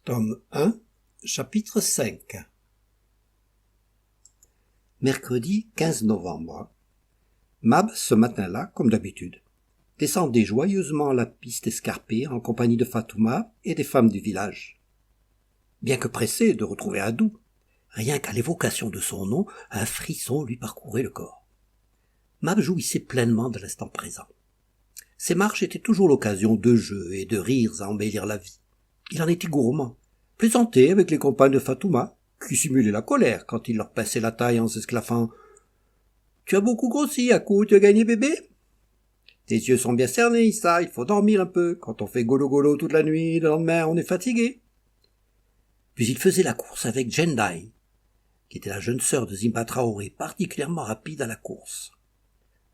Tome 1, chapitre 5. Mercredi 15 novembre. Mab, ce matin-là, comme d'habitude, descendait joyeusement la piste escarpée en compagnie de Fatouma et des femmes du village. Bien que pressée de retrouver Adou, rien qu'à l'évocation de son nom, un frisson lui parcourait le corps. Mab jouissait pleinement de l'instant présent. Ses marches étaient toujours l'occasion de jeux et de rires à embellir la vie. Il en était gourmand, plaisantait avec les compagnes de Fatouma, qui simulaient la colère quand il leur pinçait la taille en s'esclaffant. « Tu as beaucoup grossi, Akou, tu as gagné bébé ?»« Tes yeux sont bien cernés, Issa, il faut dormir un peu. Quand on fait golo-golo toute la nuit, le lendemain, on est fatigué. » Puis il faisait la course avec Jendai, qui était la jeune sœur de Zimba Traoré, particulièrement rapide à la course.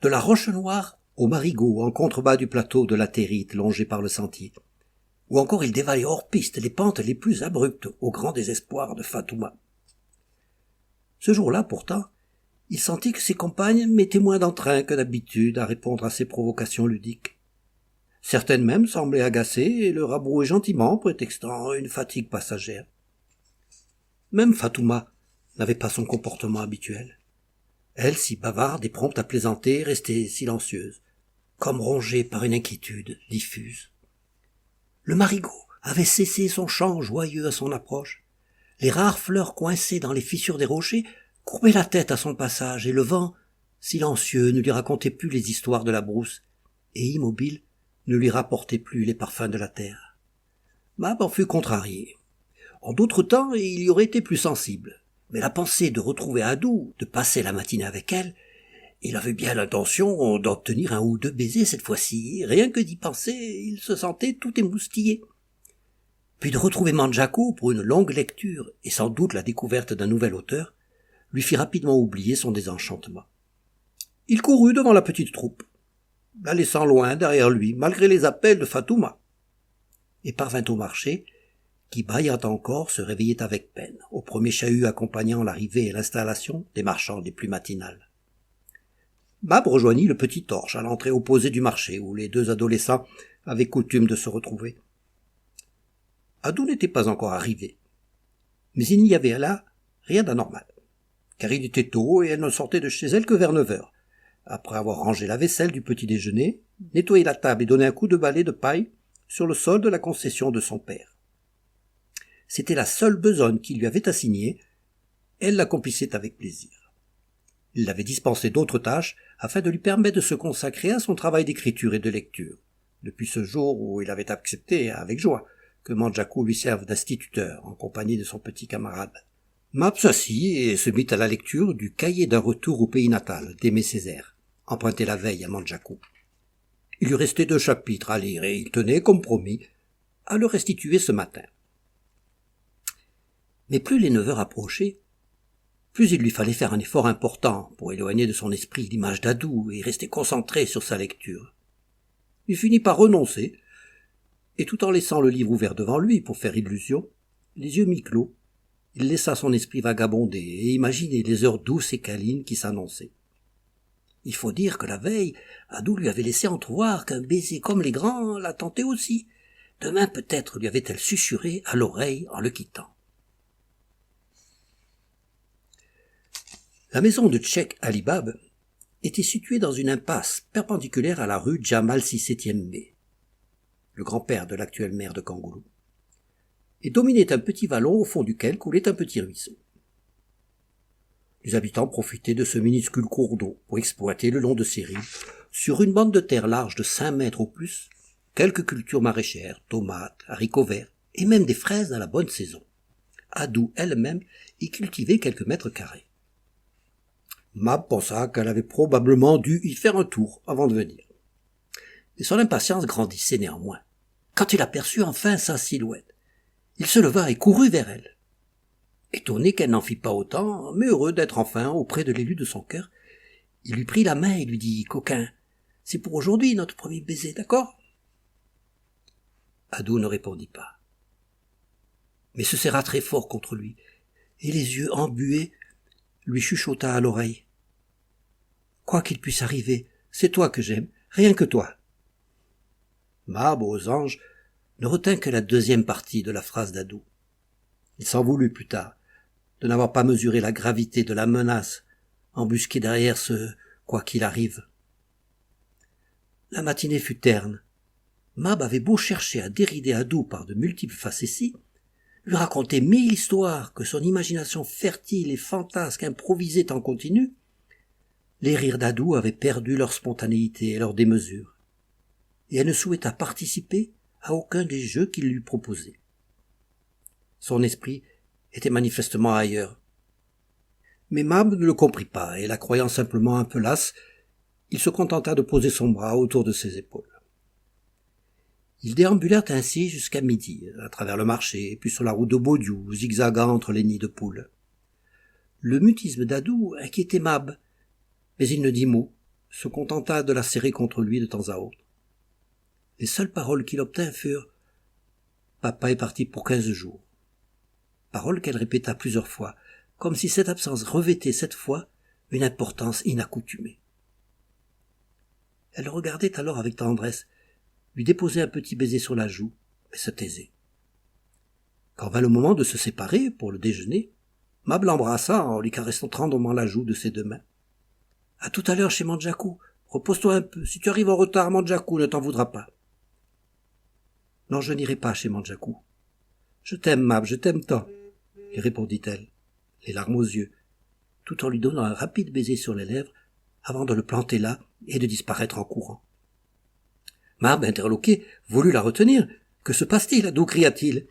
De la Roche Noire au Marigot, en contrebas du plateau de latérite longé par le sentier. Ou encore il dévalait hors piste les pentes les plus abruptes, au grand désespoir de Fatouma. Ce jour-là, pourtant, il sentit que ses compagnes mettaient moins d'entrain que d'habitude à répondre à ses provocations ludiques. Certaines même semblaient agacées et le rabrouaient gentiment, prétextant une fatigue passagère. Même Fatouma n'avait pas son comportement habituel. Elle, si bavarde et prompte à plaisanter, restait silencieuse, comme rongée par une inquiétude diffuse. Le marigot avait cessé son chant joyeux à son approche. Les rares fleurs coincées dans les fissures des rochers courbaient la tête à son passage, et le vent, silencieux, ne lui racontait plus les histoires de la brousse, et immobile, ne lui rapportait plus les parfums de la terre. Mab en fut contrarié. En d'autres temps, il y aurait été plus sensible, mais la pensée de retrouver Adou, de passer la matinée avec elle, il avait bien l'intention d'obtenir un ou deux baisers cette fois-ci. Rien que d'y penser, il se sentait tout émoustillé. Puis de retrouver Manjaco pour une longue lecture, et sans doute la découverte d'un nouvel auteur, lui fit rapidement oublier son désenchantement. Il courut devant la petite troupe, la laissant loin derrière lui, malgré les appels de Fatouma, et parvint au marché, qui, bâillant encore, se réveillait avec peine, au premier chahut accompagnant l'arrivée et l'installation des marchands des plus matinales. Mab rejoignit le petit torche à l'entrée opposée du marché, où les deux adolescents avaient coutume de se retrouver. Adou n'était pas encore arrivé, mais il n'y avait là rien d'anormal, car il était tôt et elle ne sortait de chez elle que vers 9 heures, après avoir rangé la vaisselle du petit déjeuner, nettoyé la table et donné un coup de balai de paille sur le sol de la concession de son père. C'était la seule besogne qu'il lui avait assignée, elle l'accomplissait avec plaisir. Il l'avait dispensé d'autres tâches afin de lui permettre de se consacrer à son travail d'écriture et de lecture, depuis ce jour où il avait accepté, avec joie, que Manjaco lui serve d'instituteur en compagnie de son petit camarade. Mab s'assit et se mit à la lecture du cahier d'un retour au pays natal d'Aimé Césaire, emprunté la veille à Manjaco. Il lui restait 2 chapitres à lire et il tenait, comme promis, à le restituer ce matin. Mais plus les 9 heures approchaient, plus il lui fallait faire un effort important pour éloigner de son esprit l'image d'Adou et rester concentré sur sa lecture. Il finit par renoncer, et tout en laissant le livre ouvert devant lui pour faire illusion, les yeux mi-clos, il laissa son esprit vagabonder et imaginer les heures douces et câlines qui s'annonçaient. Il faut dire que la veille, Adou lui avait laissé entrevoir qu'un baiser comme les grands la tentait aussi. Demain peut-être lui avait-elle susurré à l'oreille en le quittant. La maison de Cheikh Ali Bab était située dans une impasse perpendiculaire à la rue Jamal VIIe, le grand-père de l'actuel maire de Kangoulou, et dominait un petit vallon au fond duquel coulait un petit ruisseau. Les habitants profitaient de ce minuscule cours d'eau pour exploiter le long de ses rives, sur une bande de terre large de 5 mètres au plus, quelques cultures maraîchères, tomates, haricots verts, et même des fraises à la bonne saison. Adou elle-même y cultivait quelques mètres carrés. Mab pensa qu'elle avait probablement dû y faire un tour avant de venir. Mais son impatience grandissait néanmoins. Quand il aperçut enfin sa silhouette, il se leva et courut vers elle. Étonné qu'elle n'en fît pas autant, mais heureux d'être enfin auprès de l'élu de son cœur, il lui prit la main et lui dit « Coquin, c'est pour aujourd'hui notre premier baiser, d'accord ?» Adou ne répondit pas, mais se serra très fort contre lui, et les yeux embués, lui chuchota à l'oreille. « Quoi qu'il puisse arriver, c'est toi que j'aime, rien que toi. » Mab, aux anges, ne retint que la deuxième partie de la phrase d'Adou. Il s'en voulut plus tard de n'avoir pas mesuré la gravité de la menace embusquée derrière ce « quoi qu'il arrive ». La matinée fut terne. Mab avait beau chercher à dérider Adou par de multiples facéties, lui raconter 1000 histoires que son imagination fertile et fantasque improvisait en continu, les rires d'Adou avaient perdu leur spontanéité et leur démesure, et elle ne souhaita participer à aucun des jeux qu'il lui proposait. Son esprit était manifestement ailleurs. Mais Mab ne le comprit pas, et la croyant simplement un peu lasse, il se contenta de poser son bras autour de ses épaules. Ils déambulèrent ainsi jusqu'à midi, à travers le marché, puis sur la route de Baudiou, zigzagant entre les nids de poules. Le mutisme d'Adou inquiétait Mab, mais il ne dit mot, se contenta de la serrer contre lui de temps à autre. Les seules paroles qu'il obtint furent « Papa est parti pour 15 jours ». Paroles qu'elle répéta plusieurs fois, comme si cette absence revêtait cette fois une importance inaccoutumée. Elle le regardait alors avec tendresse, lui déposait un petit baiser sur la joue, et se taisait. Quand vint le moment de se séparer pour le déjeuner, Mab l'embrassa en lui caressant tendrement la joue de ses deux mains. « À tout à l'heure chez Mandjakou. Repose-toi un peu. Si tu arrives en retard, Mandjakou ne t'en voudra pas. »« Non, je n'irai pas chez Mandjakou. Je t'aime, Mab, je t'aime tant, » lui répondit-elle, les larmes aux yeux, tout en lui donnant un rapide baiser sur les lèvres avant de le planter là et de disparaître en courant. Mab, interloqué, voulut la retenir. « Que se passe-t-il » d'où cria-t-il.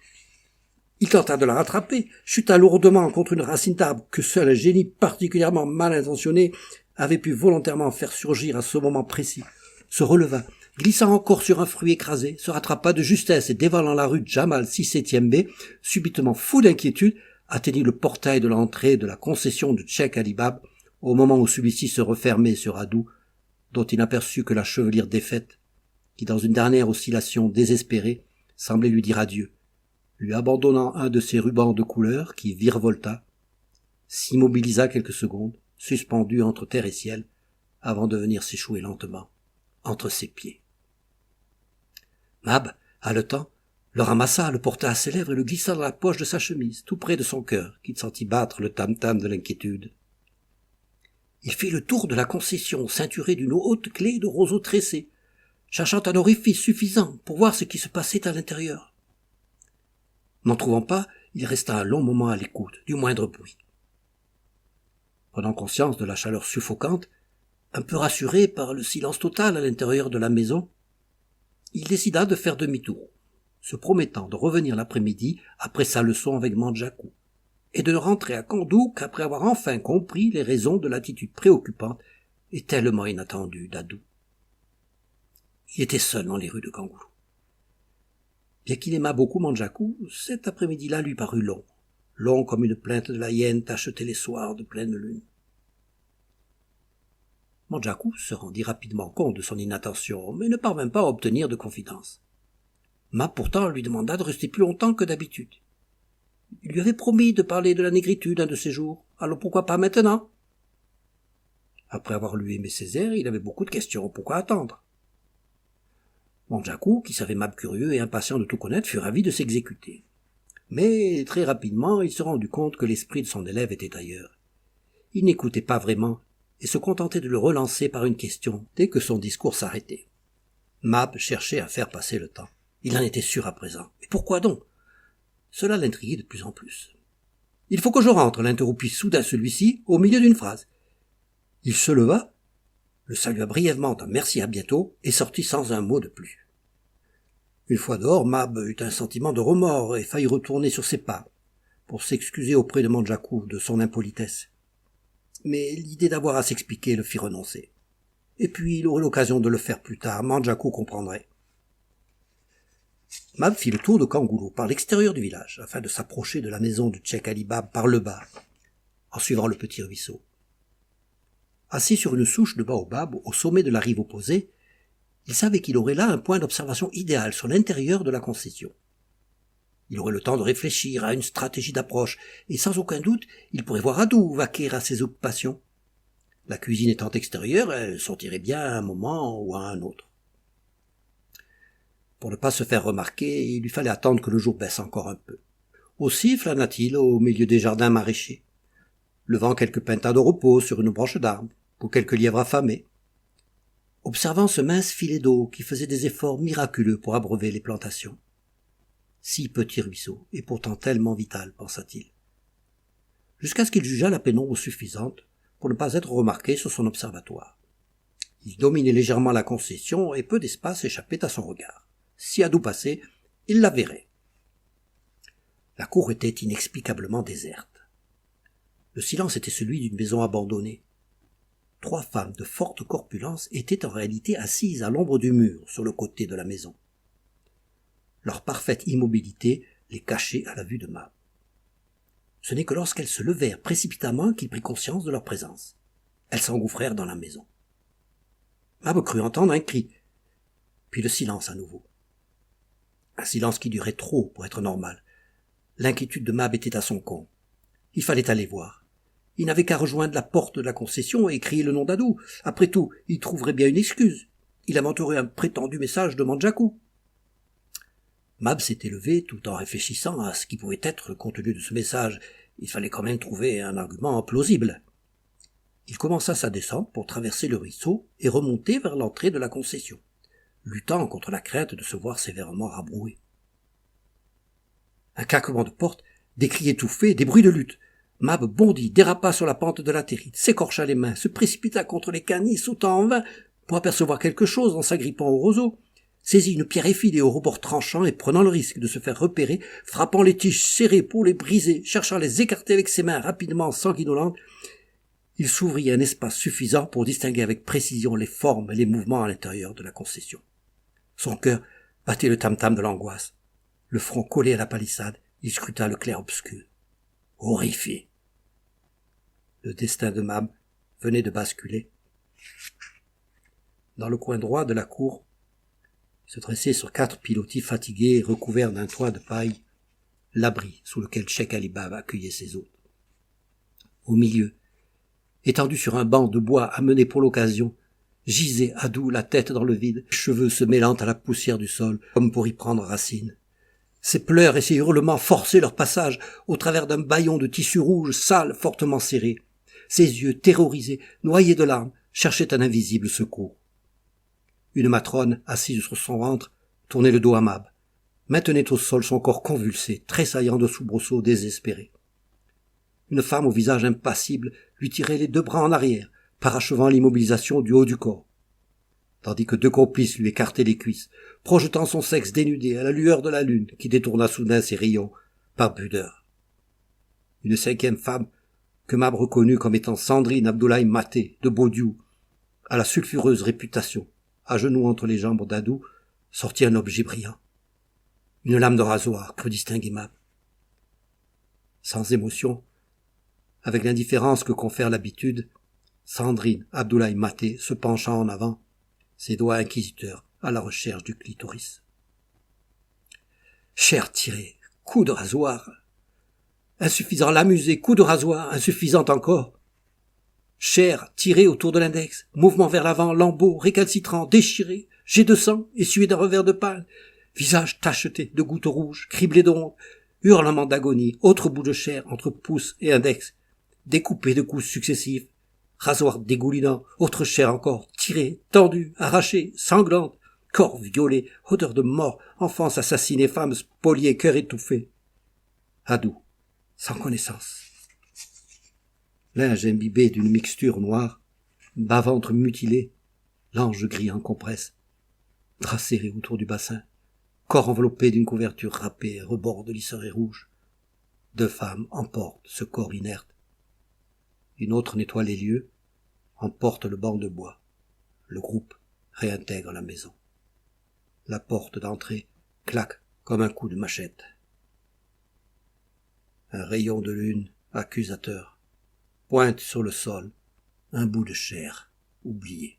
Il tenta de la rattraper, chuta lourdement contre une racine d'arbre que seul un génie particulièrement mal intentionné avait pu volontairement faire surgir à ce moment précis, se releva, glissa encore sur un fruit écrasé, se rattrapa de justesse et dévalant la rue Jamal 6/7e B, subitement fou d'inquiétude, atteignit le portail de l'entrée de la concession de Cheikh Ali Bab au moment où celui-ci se refermait sur Adou, dont il n'aperçut que la chevelure défaite, qui dans une dernière oscillation désespérée semblait lui dire adieu, lui abandonnant un de ses rubans de couleur qui virevolta, s'immobilisa quelques secondes, suspendu entre terre et ciel, avant de venir s'échouer lentement entre ses pieds. Mab, haletant, le ramassa, le porta à ses lèvres et le glissa dans la poche de sa chemise, tout près de son cœur, qu'il sentit battre le tam-tam de l'inquiétude. Il fit le tour de la concession, ceinturé d'une haute clé de roseaux tressés, cherchant un orifice suffisant pour voir ce qui se passait à l'intérieur. N'en trouvant pas, il resta un long moment à l'écoute du moindre bruit. Prenant conscience de la chaleur suffocante, un peu rassuré par le silence total à l'intérieur de la maison, il décida de faire demi-tour, se promettant de revenir l'après-midi après sa leçon avec Mandjakou, et de ne rentrer à Kandou qu'après avoir enfin compris les raisons de l'attitude préoccupante et tellement inattendue d'Adou. Il était seul dans les rues de Kangoulou. Bien qu'il aimât beaucoup Mandjakou, cet après-midi-là lui parut long, long comme une plainte de la hyène tachetée les soirs de pleine lune. Mandjakou se rendit rapidement compte de son inattention, mais ne parvint pas à obtenir de confidence. Mab pourtant lui demanda de rester plus longtemps que d'habitude. Il lui avait promis de parler de la négritude un de ces jours, alors pourquoi pas maintenant? Après avoir lu Aimé Césaire, il avait beaucoup de questions, pourquoi attendre? Mandjakou, qui savait Mab curieux et impatient de tout connaître, fut ravi de s'exécuter. Mais très rapidement, il se rendit compte que l'esprit de son élève était ailleurs. Il n'écoutait pas vraiment et se contentait de le relancer par une question dès que son discours s'arrêtait. Mab cherchait à faire passer le temps. Il en était sûr à présent. Et pourquoi donc? Cela l'intriguait de plus en plus. « Il faut que je rentre », l'interrompit soudain celui-ci au milieu d'une phrase. Il se leva, le salua brièvement d'un merci à bientôt et sortit sans un mot de plus. Une fois dehors, Mab eut un sentiment de remords et faillit retourner sur ses pas pour s'excuser auprès de Mandjakou de son impolitesse. Mais l'idée d'avoir à s'expliquer le fit renoncer. Et puis il aurait l'occasion de le faire plus tard, Mandjakou comprendrait. Mab fit le tour de Kangoulou par l'extérieur du village, afin de s'approcher de la maison de Cheikh Ali Bab par le bas, en suivant le petit ruisseau. Assis sur une souche de baobab au sommet de la rive opposée, il savait qu'il aurait là un point d'observation idéal sur l'intérieur de la concession. Il aurait le temps de réfléchir à une stratégie d'approche, et sans aucun doute, il pourrait voir Adou vaquer à ses occupations. La cuisine étant extérieure, elle sortirait bien à un moment ou à un autre. Pour ne pas se faire remarquer, il lui fallait attendre que le jour baisse encore un peu. Aussi flâna-t-il au milieu des jardins maraîchers, levant quelques pintades de repos sur une branche d'arbre, ou quelques lièvres affamés, observant ce mince filet d'eau qui faisait des efforts miraculeux pour abreuver les plantations. Si petit ruisseau, et pourtant tellement vital, pensa-t-il. Jusqu'à ce qu'il jugeât la pénombre suffisante pour ne pas être remarqué sur son observatoire. Il dominait légèrement la concession et peu d'espace échappait à son regard. Si Adou passait, il la verrait. La cour était inexplicablement déserte. Le silence était celui d'une maison abandonnée. 3 femmes de forte corpulence étaient en réalité assises à l'ombre du mur sur le côté de la maison. Leur parfaite immobilité les cachait à la vue de Mab. Ce n'est que lorsqu'elles se levèrent précipitamment qu'il prit conscience de leur présence. Elles s'engouffrèrent dans la maison. Mab crut entendre un cri, puis le silence à nouveau. Un silence qui durait trop pour être normal. L'inquiétude de Mab était à son comble. Il fallait aller voir. Il n'avait qu'à rejoindre la porte de la concession et crier le nom d'Adou. Après tout, il trouverait bien une excuse. Il inventerait un prétendu message de Manjaku. Mab s'était levé tout en réfléchissant à ce qui pouvait être le contenu de ce message. Il fallait quand même trouver un argument plausible. Il commença sa descente pour traverser le ruisseau et remonter vers l'entrée de la concession, luttant contre la crainte de se voir sévèrement rabroué. Un claquement de porte, des cris étouffés, des bruits de lutte. Mab bondit, dérapa sur la pente de la terrine, s'écorcha les mains, se précipita contre les canis, sautant en vain pour apercevoir quelque chose en s'agrippant au roseau, saisit une pierre effilée au rebord tranchant et prenant le risque de se faire repérer, frappant les tiges serrées pour les briser, cherchant à les écarter avec ses mains rapidement sanguinolentes, il s'ouvrit un espace suffisant pour distinguer avec précision les formes et les mouvements à l'intérieur de la concession. Son cœur battait le tam-tam de l'angoisse. Le front collé à la palissade, il scruta le clair-obscur. Horrifié. Le destin de Mab venait de basculer. Dans le coin droit de la cour, se dressait sur 4 pilotis fatigués recouverts d'un toit de paille, l'abri sous lequel Cheikh Ali Baba accueillait ses hôtes. Au milieu, étendu sur un banc de bois amené pour l'occasion, gisait Adou la tête dans le vide, les cheveux se mêlant à la poussière du sol, comme pour y prendre racine. Ses pleurs et ses hurlements forçaient leur passage au travers d'un bâillon de tissu rouge, sale, fortement serré. Ses yeux, terrorisés, noyés de larmes, cherchaient un invisible secours. Une matrone, assise sur son ventre, tournait le dos à Mab, maintenait au sol son corps convulsé, tressaillant de soubresauts désespérés. Une femme au visage impassible lui tirait les 2 bras en arrière, parachevant l'immobilisation du haut du corps, tandis que 2 complices lui écartaient les cuisses, projetant son sexe dénudé à la lueur de la lune qui détourna soudain ses rayons par pudeur. Une 5e femme, que Mab reconnut comme étant Sandrine Abdoulaye Maté de Baudiou, à la sulfureuse réputation, à genoux entre les jambes d'Adou, sortit un objet brillant. Une lame de rasoir, crut distinguer Mab. Sans émotion, avec l'indifférence que confère l'habitude, Sandrine Abdoulaye Maté se penchant en avant, ses doigts inquisiteurs à la recherche du clitoris. Chair tirée, coup de rasoir. Insuffisant, l'amuser, coup de rasoir, insuffisant encore. Chair tirée autour de l'index, mouvement vers l'avant, lambeau, récalcitrant, déchiré, jet de sang, essuyé d'un revers de paille, visage tacheté de gouttes rouges, criblé d'ongles, hurlement d'agonie, autre bout de chair entre pouce et index, découpé de coups successifs, rasoir dégoulinant, autre chair encore, tirée, tendue, arrachée, sanglante, corps violé, odeur de mort, enfance assassinée, femmes spoliées, cœur étouffé. Adou, sans connaissance. Linge imbibé d'une mixture noire, bas-ventre mutilé, l'ange gris en compresse, drap serré autour du bassin, corps enveloppé d'une couverture râpée, rebord de lisseré rouge. 2 femmes emportent ce corps inerte. Une autre nettoie les lieux, emporte le banc de bois. Le groupe réintègre la maison. La porte d'entrée claque comme un coup de machette. Un rayon de lune accusateur pointe sur le sol un bout de chair oublié.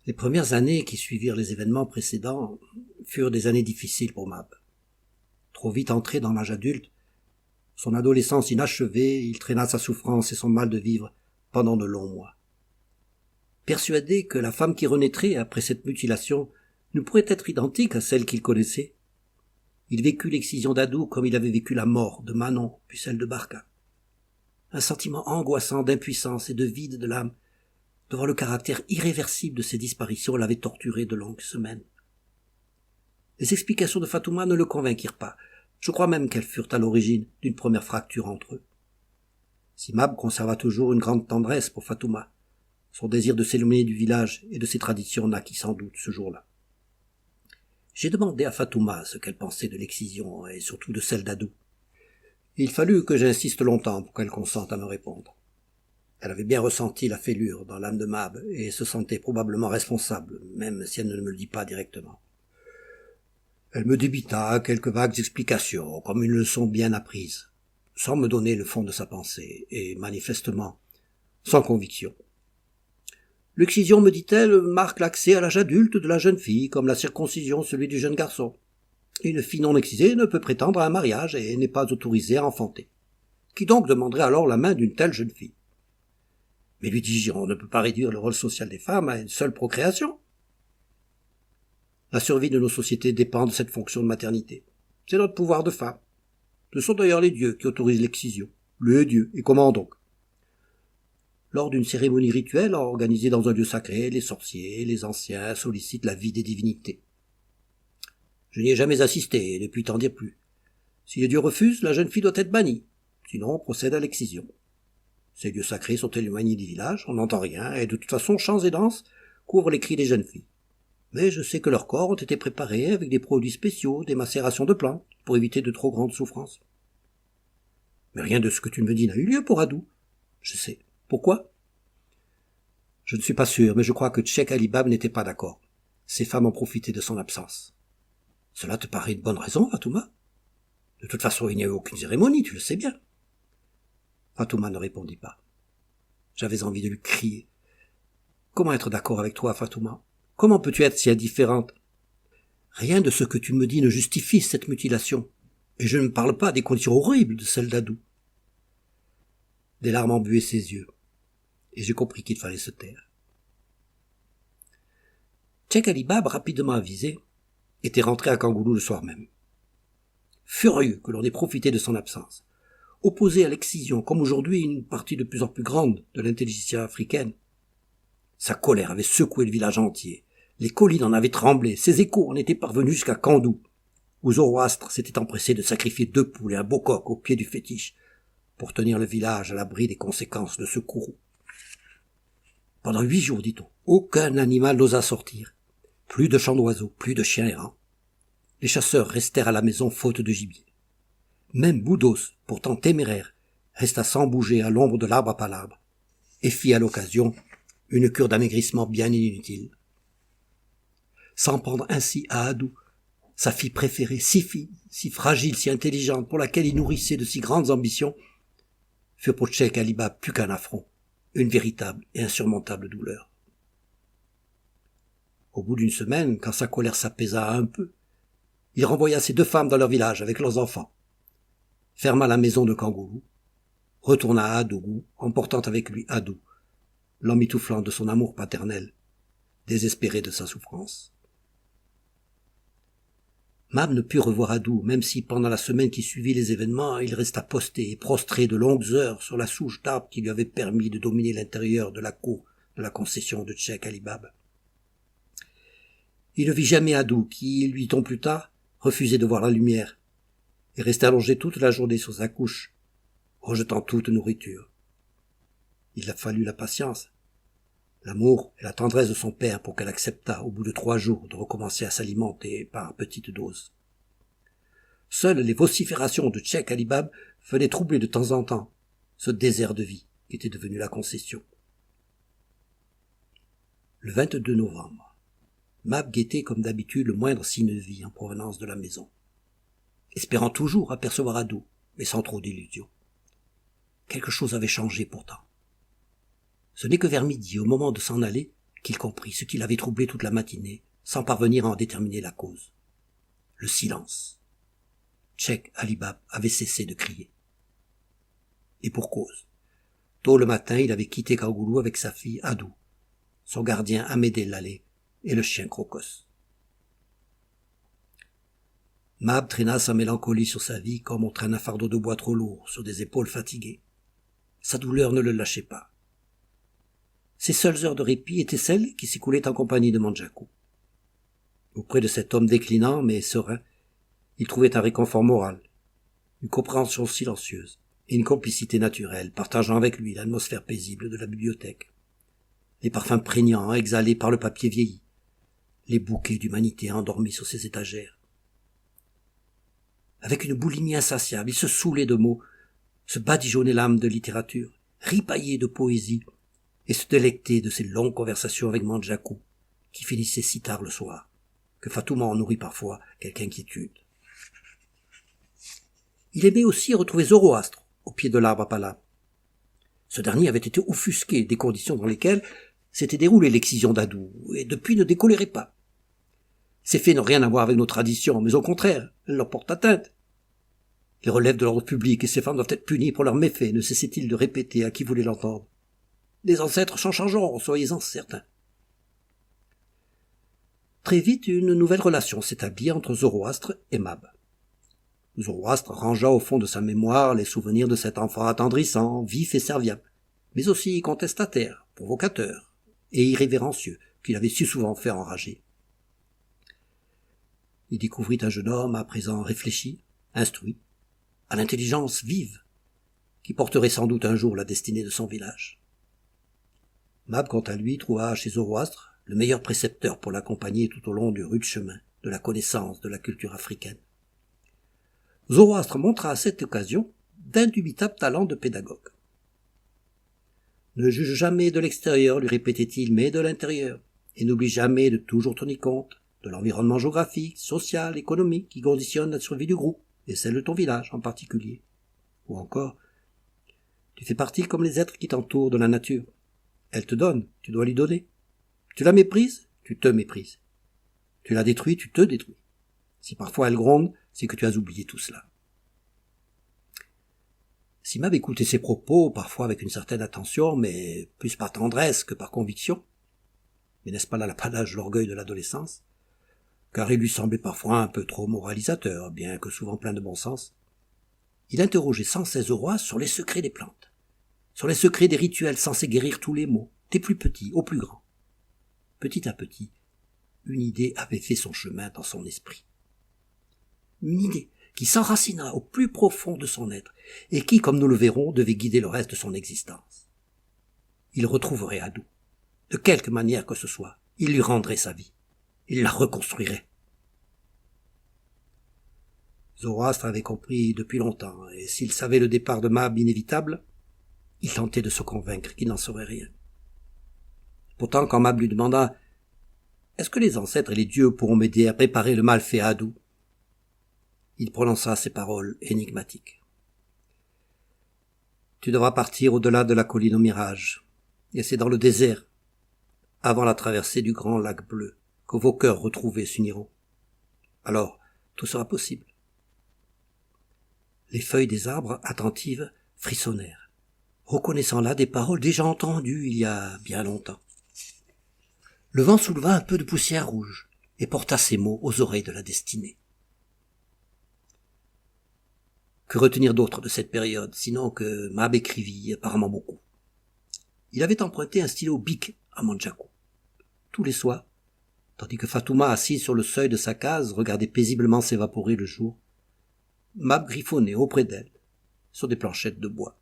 Les premières années qui suivirent les événements précédents furent des années difficiles pour Mab. Trop vite entré dans l'âge adulte, son adolescence inachevée, il traîna sa souffrance et son mal de vivre pendant de longs mois. Persuadé que la femme qui renaîtrait après cette mutilation ne pourrait être identique à celle qu'il connaissait, Il vécut l'excision d'Adou comme il avait vécu la mort de Manon, puis celle de Barca. Un sentiment angoissant d'impuissance et de vide de l'âme devant le caractère irréversible de ces disparitions l'avait torturé de longues semaines. Les explications de Fatouma ne le convainquirent pas. Je crois même qu'elles furent à l'origine d'une première fracture entre eux. Si Mab conserva toujours une grande tendresse pour Fatouma, son désir de s'éloigner du village et de ses traditions naquit sans doute ce jour-là. J'ai demandé à Fatouma ce qu'elle pensait de l'excision et surtout de celle d'Adou. Il fallut que j'insiste longtemps pour qu'elle consente à me répondre. Elle avait bien ressenti la fêlure dans l'âme de Mab et se sentait probablement responsable, même si elle ne me le dit pas directement. Elle me débita quelques vagues explications, comme une leçon bien apprise, sans me donner le fond de sa pensée, et manifestement sans conviction. L'excision, me dit-elle, marque l'accès à l'âge adulte de la jeune fille, comme la circoncision celui du jeune garçon. Une fille non excisée ne peut prétendre à un mariage et n'est pas autorisée à enfanter. Qui donc demanderait alors la main d'une telle jeune fille? Mais lui dis-je, on ne peut pas réduire le rôle social des femmes à une seule procréation. La survie de nos sociétés dépend de cette fonction de maternité. C'est notre pouvoir de femme. Ce sont d'ailleurs les dieux qui autorisent l'excision. Les dieux, et comment donc? Lors d'une cérémonie rituelle organisée dans un lieu sacré, les sorciers, les anciens sollicitent la vie des divinités. Je n'y ai jamais assisté, et ne puis t'en dire plus. Si les dieux refusent, la jeune fille doit être bannie. Sinon, on procède à l'excision. Ces lieux sacrés sont éloignés du village, on n'entend rien, et de toute façon, chants et danses couvrent les cris des jeunes filles. Mais je sais que leurs corps ont été préparés avec des produits spéciaux, des macérations de plantes, pour éviter de trop grandes souffrances. Mais rien de ce que tu me dis n'a eu lieu pour Adou. Je sais. Pourquoi? Je ne suis pas sûr, mais je crois que Tchèque Ali Bab n'était pas d'accord. Ces femmes ont profité de son absence. Cela te paraît une bonne raison, Fatouma? De toute façon, il n'y a eu aucune cérémonie, tu le sais bien. Fatouma ne répondit pas. J'avais envie de lui crier. Comment être d'accord avec toi, Fatouma? Comment peux-tu être si indifférente? Rien de ce que tu me dis ne justifie cette mutilation. Et je ne parle pas des conditions horribles de celle d'Adou. Des larmes embuaient ses yeux. Et j'ai compris qu'il fallait se taire. Tchèque Ali Bab, rapidement avisé, était rentré à Kangoulou le soir même. Furieux que l'on ait profité de son absence, opposé à l'excision comme aujourd'hui une partie de plus en plus grande de l'intelligentsia africaine, sa colère avait secoué le village entier. Les collines en avaient tremblé, ses échos en étaient parvenus jusqu'à Kandou, où Zoroastre s'était empressé de sacrifier 2 poules et un beau coq au pied du fétiche, pour tenir le village à l'abri des conséquences de ce courroux. Pendant 8 jours, dit-on, aucun animal n'osa sortir. Plus de chants d'oiseaux, plus de chiens errants. Les chasseurs restèrent à la maison faute de gibier. Même Boudos, pourtant téméraire, resta sans bouger à l'ombre de l'arbre à palabre, et fit à l'occasion une cure d'amaigrissement bien inutile. S'en prendre ainsi à Adou, sa fille préférée, si fine, si fragile, si intelligente, pour laquelle il nourrissait de si grandes ambitions, fut pour Tchèque Ali Bab plus qu'un affront, une véritable et insurmontable douleur. Au bout d'une semaine, quand sa colère s'apaisa un peu, il renvoya ses 2 femmes dans leur village avec leurs enfants, ferma la maison de Kangoulou, retourna à Adougou, emportant avec lui Adou, l'emmitouflant de son amour paternel, désespéré de sa souffrance. Mab ne put revoir Adou, même si pendant la semaine qui suivit les événements, il resta posté et prostré de longues heures sur la souche d'arbre qui lui avait permis de dominer l'intérieur de la cour de la concession de Tchèque Ali Bab. Il ne vit jamais Adou, qui, 8 ans plus tard, refusait de voir la lumière, et restait allongé toute la journée sur sa couche, rejetant toute nourriture. Il a fallu la patience, l'amour et la tendresse de son père pour qu'elle acceptât, au bout de 3 jours, de recommencer à s'alimenter par petites doses. Seules les vociférations de Tchèque Ali Bab venaient troubler de temps en temps ce désert de vie qui était devenu la concession. Le 22 novembre, Mab guettait comme d'habitude le moindre signe de vie en provenance de la maison, espérant toujours apercevoir Adou, mais sans trop d'illusions. Quelque chose avait changé pourtant. Ce n'est que vers midi, au moment de s'en aller, qu'il comprit ce qui l'avait troublé toute la matinée, sans parvenir à en déterminer la cause. Le silence. Tchèque Ali Bab avait cessé de crier. Et pour cause. Tôt le matin, il avait quitté Kangoulou avec sa fille Adou, son gardien Amédée Lalé et le chien Crocos. Mab traîna sa mélancolie sur sa vie comme on traîne un fardeau de bois trop lourd sur des épaules fatiguées. Sa douleur ne le lâchait pas. Ses seules heures de répit étaient celles qui s'écoulaient en compagnie de Mondjakou. Auprès de cet homme déclinant mais serein, il trouvait un réconfort moral, une compréhension silencieuse et une complicité naturelle, partageant avec lui l'atmosphère paisible de la bibliothèque, les parfums prégnants exhalés par le papier vieilli, les bouquets d'humanité endormis sur ses étagères. Avec une boulimie insatiable, il se saoulait de mots, se badigeonnait l'âme de littérature, ripaillait de poésie, et se délectait de ses longues conversations avec Mondjakou, qui finissaient si tard le soir, que Fatouma en nourrit parfois quelque inquiétude. Il aimait aussi retrouver Zoroastre, au pied de l'arbre à palabre. Ce dernier avait été offusqué des conditions dans lesquelles s'était déroulée l'excision d'Adou, et depuis ne décolérait pas. Ces faits n'ont rien à voir avec nos traditions, mais au contraire, elles leur portent atteinte. Ils relèvent de l'ordre public et ces femmes doivent être punies pour leurs méfaits, ne cessait-il de répéter à qui voulait l'entendre. Les ancêtres s'en changeront, soyez-en certains. Très vite, une nouvelle relation s'établit entre Zoroastre et Mab. Zoroastre rangea au fond de sa mémoire les souvenirs de cet enfant attendrissant, vif et serviable, mais aussi contestataire, provocateur et irrévérencieux, qu'il avait si souvent fait enrager. Il découvrit un jeune homme à présent réfléchi, instruit, à l'intelligence vive, qui porterait sans doute un jour la destinée de son village. Mab, quant à lui, trouva chez Zoroastre le meilleur précepteur pour l'accompagner tout au long du rude chemin de la connaissance de la culture africaine. Zoroastre montra à cette occasion d'indubitables talents de pédagogue. Ne juge jamais de l'extérieur, lui répétait-il, mais de l'intérieur, et n'oublie jamais de toujours tenir compte de l'environnement géographique, social, économique qui conditionne la survie du groupe, et celle de ton village en particulier. Ou encore, tu fais partie comme les êtres qui t'entourent de la nature. Elle te donne, tu dois lui donner. Tu la méprises, tu te méprises. Tu la détruis, tu te détruis. Si parfois elle gronde, c'est que tu as oublié tout cela. Si Mab écoutait ses propos, parfois avec une certaine attention, mais plus par tendresse que par conviction, mais n'est-ce pas là l'apanage de l'orgueil de l'adolescence, car il lui semblait parfois un peu trop moralisateur, bien que souvent plein de bon sens, il interrogeait sans cesse Zoroastre sur les secrets des plantes, sur les secrets des rituels censés guérir tous les maux, des plus petits aux plus grands. Petit à petit, une idée avait fait son chemin dans son esprit. Une idée qui s'enracina au plus profond de son être, et qui, comme nous le verrons, devait guider le reste de son existence. Il retrouverait Adou. De quelque manière que ce soit, il lui rendrait sa vie. Il la reconstruirait. Zoroastre avait compris depuis longtemps, et s'il savait le départ de Mab inévitable, il tentait de se convaincre qu'il n'en saurait rien. Pourtant, quand Mab lui demanda « Est-ce que les ancêtres et les dieux pourront m'aider à préparer le mal fait à Adou ?» il prononça ces paroles énigmatiques. « Tu devras partir au-delà de la colline au mirage, et c'est dans le désert, avant la traversée du grand lac bleu, que vos cœurs retrouvés s'uniront. Alors, tout sera possible. » Les feuilles des arbres, attentives, frissonnèrent, reconnaissant là des paroles déjà entendues il y a bien longtemps. Le vent souleva un peu de poussière rouge et porta ces mots aux oreilles de la destinée. Que retenir d'autre de cette période, sinon que Mab écrivit apparemment beaucoup. Il avait emprunté un stylo bic à Mondjakou. Tous les soirs, tandis que Fatouma, assise sur le seuil de sa case, regardait paisiblement s'évaporer le jour, Mab griffonnait auprès d'elle, sur des planchettes de bois.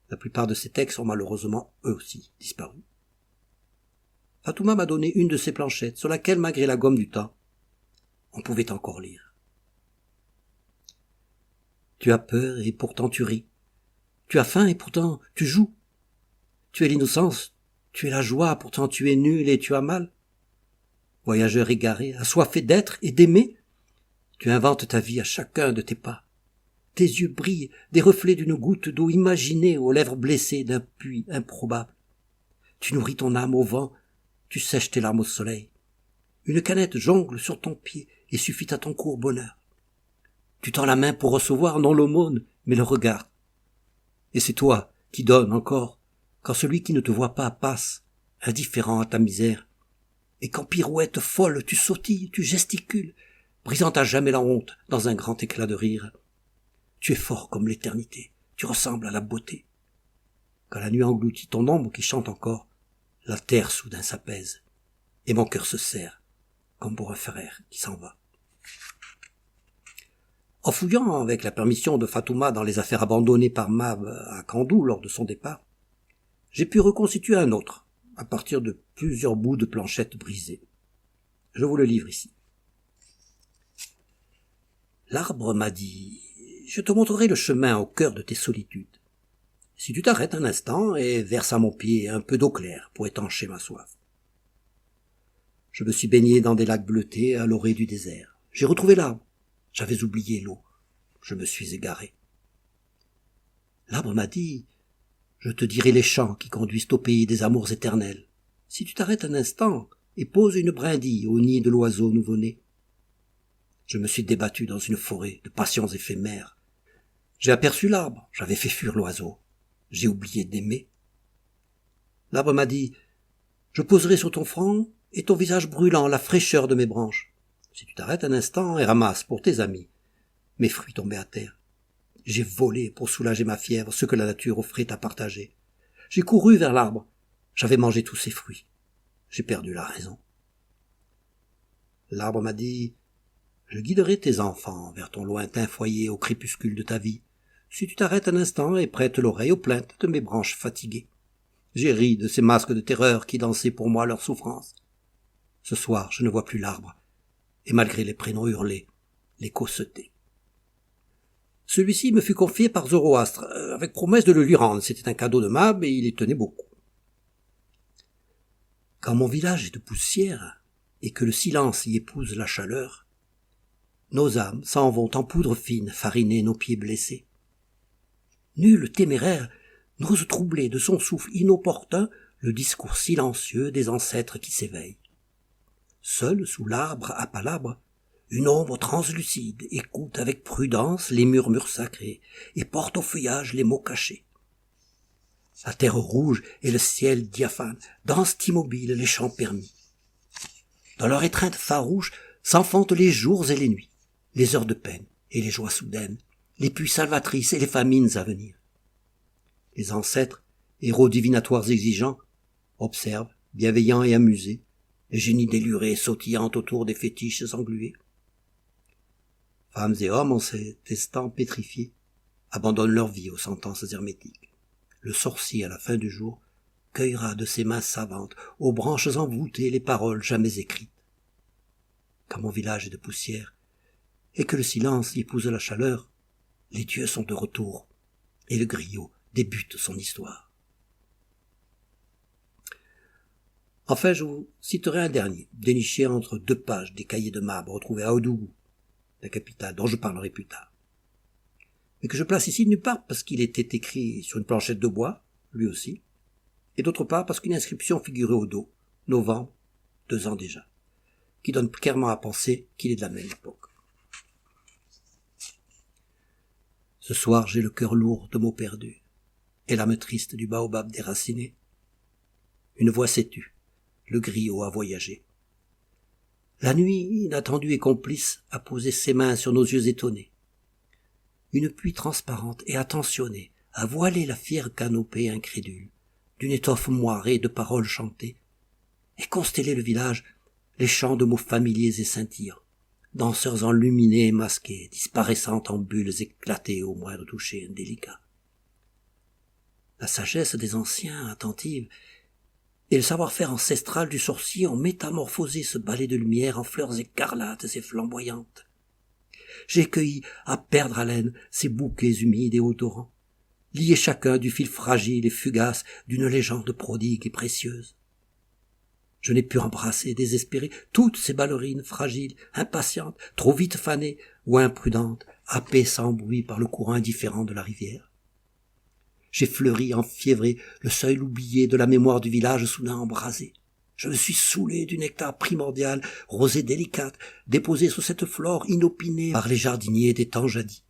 La plupart de ces textes ont malheureusement, eux aussi, disparu. Fatouma m'a donné une de ces planchettes, sur laquelle, malgré la gomme du temps, on pouvait encore lire. Tu as peur et pourtant tu ris. Tu as faim et pourtant tu joues. Tu es l'innocence, tu es la joie, pourtant tu es nul et tu as mal. Voyageur égaré, assoiffé d'être et d'aimer, tu inventes ta vie à chacun de tes pas. Tes yeux brillent des reflets d'une goutte d'eau imaginée aux lèvres blessées d'un puits improbable. Tu nourris ton âme au vent, tu sèches tes larmes au soleil. Une canette jongle sur ton pied et suffit à ton court bonheur. Tu tends la main pour recevoir non l'aumône, mais le regard. Et c'est toi qui donnes encore, quand celui qui ne te voit pas passe, indifférent à ta misère. Et qu'en pirouette folle tu sautilles, tu gesticules, brisant à jamais la honte dans un grand éclat de rire. Tu es fort comme l'éternité, tu ressembles à la beauté. Quand la nuit engloutit ton ombre qui chante encore, la terre soudain s'apaise, et mon cœur se serre, comme pour un frère qui s'en va. En fouillant avec la permission de Fatouma dans les affaires abandonnées par Mab à Kandou lors de son départ, j'ai pu reconstituer un autre, à partir de plusieurs bouts de planchettes brisées. Je vous le livre ici. L'arbre m'a dit « Je te montrerai le chemin au cœur de tes solitudes. Si tu t'arrêtes un instant et verses à mon pied un peu d'eau claire pour étancher ma soif. » Je me suis baigné dans des lacs bleutés à l'orée du désert. J'ai retrouvé l'arbre. J'avais oublié l'eau. Je me suis égaré. L'arbre m'a dit « Je te dirai les chants qui conduisent au pays des amours éternels. Si tu t'arrêtes un instant et poses une brindille au nid de l'oiseau nouveau-né. » Je me suis débattu dans une forêt de passions éphémères. J'ai aperçu l'arbre, j'avais fait fuir l'oiseau. J'ai oublié d'aimer. L'arbre m'a dit « Je poserai sur ton front et ton visage brûlant la fraîcheur de mes branches. Si tu t'arrêtes un instant et ramasses pour tes amis. » Mes fruits tombaient à terre. J'ai volé pour soulager ma fièvre ce que la nature offrait à partager. J'ai couru vers l'arbre. J'avais mangé tous ses fruits. J'ai perdu la raison. L'arbre m'a dit « Je guiderai tes enfants vers ton lointain foyer au crépuscule de ta vie, si tu t'arrêtes un instant et prêtes l'oreille aux plaintes de mes branches fatiguées. » J'ai ri de ces masques de terreur qui dansaient pour moi leur souffrance. Ce soir, je ne vois plus l'arbre, et malgré les prénoms hurlés, l'écho se tait. Celui-ci me fut confié par Zoroastre, avec promesse de le lui rendre. C'était un cadeau de Mab et il y tenait beaucoup. Quand mon village est de poussière, et que le silence y épouse la chaleur, nos âmes s'en vont en poudre fine fariner nos pieds blessés. Nul téméraire n'ose troubler de son souffle inopportun le discours silencieux des ancêtres qui s'éveillent. Seul sous l'arbre à palabre, une ombre translucide écoute avec prudence les murmures sacrés et porte au feuillage les mots cachés. La terre rouge et le ciel diaphane dansent immobiles les chants permis. Dans leur étreinte farouche s'enfantent les jours et les nuits, les heures de peine et les joies soudaines, les pluies salvatrices et les famines à venir. Les ancêtres, héros divinatoires exigeants, observent, bienveillants et amusés, les génies délurés sautillant autour des fétiches englués. Femmes et hommes, en cet instant pétrifiés, abandonnent leur vie aux sentences hermétiques. Le sorcier, à la fin du jour, cueillera de ses mains savantes, aux branches envoûtées, les paroles jamais écrites. Quand mon village est de poussière, et que le silence y épouse la chaleur, les dieux sont de retour, et le griot débute son histoire. Enfin, je vous citerai un dernier, déniché entre deux pages des cahiers de Mab retrouvés à Oudougou, la capitale, dont je parlerai plus tard. Mais que je place ici d'une part parce qu'il était écrit sur une planchette de bois, lui aussi, et d'autre part parce qu'une inscription figurait au dos, novembre, 2 ans déjà, qui donne clairement à penser qu'il est de la même époque. Ce soir, j'ai le cœur lourd de mots perdus, et l'âme triste du baobab déraciné. Une voix s'est tue, le griot a voyagé. La nuit, inattendue et complice, a posé ses mains sur nos yeux étonnés. Une pluie transparente et attentionnée a voilé la fière canopée incrédule, d'une étoffe moirée de paroles chantées, et constellé le village, les chants de mots familiers et scintillants, danseurs enluminés et masqués, disparaissant en bulles éclatées au moindre toucher indélicat. La sagesse des anciens, attentive, et le savoir-faire ancestral du sorcier ont métamorphosé ce balai de lumière en fleurs écarlates et flamboyantes. J'ai cueilli à perdre haleine ces bouquets humides et odorants, liés chacun du fil fragile et fugace d'une légende prodigue et précieuse. Je n'ai pu embrasser, désespéré, toutes ces ballerines fragiles, impatientes, trop vite fanées ou imprudentes, happées sans bruit par le courant indifférent de la rivière. J'ai fleuri, enfiévré, le seuil oublié de la mémoire du village soudain embrasé. Je me suis saoulé du nectar primordial, rosée délicate, déposé sur cette flore inopinée par les jardiniers des temps jadis.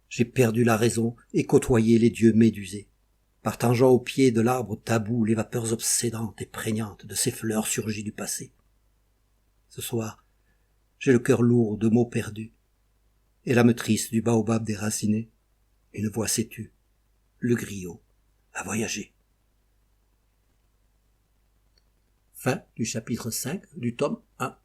J'ai perdu la raison et côtoyé les dieux médusés, partageant au pied de l'arbre tabou les vapeurs obsédantes et prégnantes de ces fleurs surgies du passé. Ce soir, J'ai le cœur lourd de mots perdus. Et l'âme triste du baobab déraciné. Une voix s'est tue. Le griot a voyagé. Fin du chapitre 5 du tome 1.